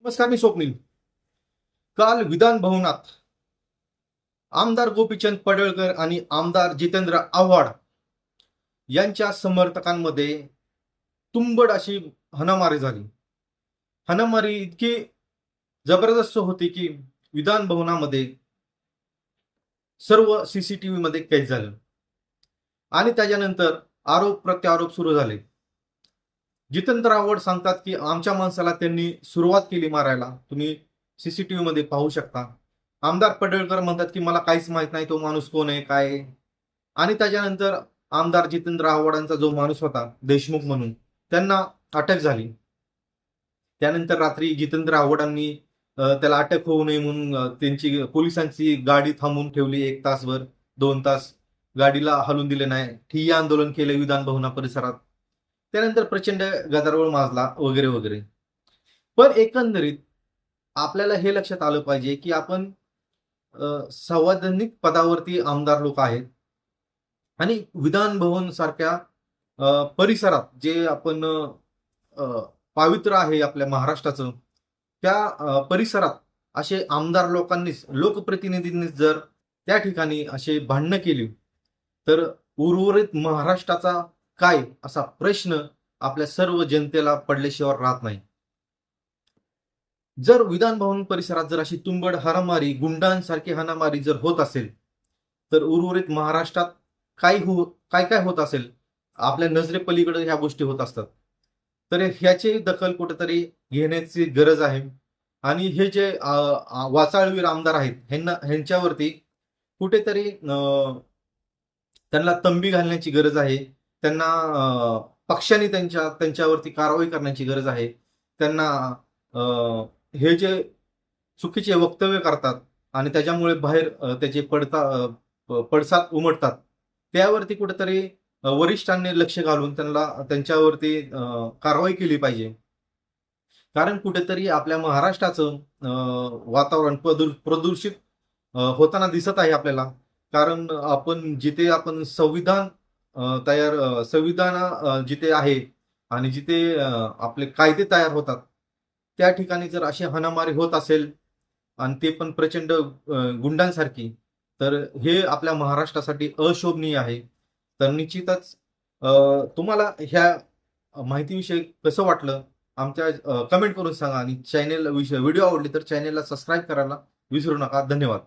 नमस्कार, मी स्वप्नील. काल विधान भवनात आमदार गोपीचंद पडळकर आणि आमदार जितेंद्र आव्हाड यांच्या समर्थकांमध्ये तुंबड अशी हाणामारी झाली. हाणामारी इतकी जबरदस्त होती की विधान भवनामध्ये सर्व सीसीटीव्ही मध्ये कैद झालं आणि त्याच्यानंतर आरोप प्रत्यारोप सुरू झाले. जितेंद्र आव्हाड सांगतात की आमच्या माणसाला त्यांनी सुरुवात केली मारायला, तुम्ही सीसीटीव्ही मध्ये पाहू शकता. आमदार पडळकर म्हणतात की मला काहीच माहित नाही, तो माणूस कोण आहे काय आहे. आणि त्याच्यानंतर आमदार जितेंद्र आव्हाडांचा जो माणूस होता देशमुख म्हणून, त्यांना अटक झाली. त्यानंतर रात्री जितेंद्र आव्हाडांनी त्याला अटक होऊ नये म्हणून त्यांची पोलिसांची गाडी थांबवून ठेवली 1 तासभर 2 तास. गाडीला हलून दिले नाही, ठिय्या आंदोलन केले विधान भवना परिसरात. त्यानंतर प्रचंड गदारोळ माजला वगैरे वगैरे. पण एकंदरीत आपल्याला हे लक्षात आलं पाहिजे की आपण संवैधानिक पदावरती आमदार लोक आहेत आणि विधान भवन सारख्या परिसरात जे आपण पावित्र्य आहे आपल्या महाराष्ट्राचं, त्या परिसरात असे आमदार लोकांनीच, लोकप्रतिनिधींनीच जर त्या ठिकाणी असे भांडणं केली तर उर्वरित महाराष्ट्राचा काय असा प्रश्न आपल्या सर्व जनतेला पडल्याशिवाय राहत नाही. जर विधान भवन परिसरात जर अशी तुंबड हाणामारी, गुंडांसारखी हाणामारी जर होत असेल तर उर्वरित महाराष्ट्रात काय काय होत असेल, आपल्या नजरेपलीकडे ह्या गोष्टी होत असतात. तर ह्याची दखल कुठेतरी घेण्याची गरज आहे. आणि हे जे वाचाळवीर आमदार आहेत ह्यांच्यावरती कुठेतरी त्यांना तंबी घालण्याची गरज आहे. त्यांना पक्षाने त्यांच्यावरती कारवाई करण्याची गरज आहे. त्यांना हे जे चुकीचे वक्तव्य करतात आणि त्याच्यामुळे बाहेर त्याचे पडसाद उमटतात, त्यावरती कुठेतरी वरिष्ठांनी लक्ष घालून त्यांच्यावरती कारवाई केली पाहिजे. कारण कुठेतरी आपल्या महाराष्ट्राचं वातावरण प्रदूषित होताना दिसत आहे आपल्याला. कारण जिथे आपण संविधान जिथे आहे आणि जिथे आपले कायदे तयार होतात, त्या ठिकाणी जर अशी हाणामारी होत असेल आणि ते पण प्रचंड गुंडांसारखी, तर हे आपल्या महाराष्ट्रासाठी अशोभनीय आहे. तर निश्चितच तुम्हाला ह्या माहितीविषयी कसं वाटलं आमच्या कमेंट करून सांगा. आणि व्हिडिओ आवडली तर चॅनेलला सबस्क्राईब करायला विसरू नका. धन्यवाद.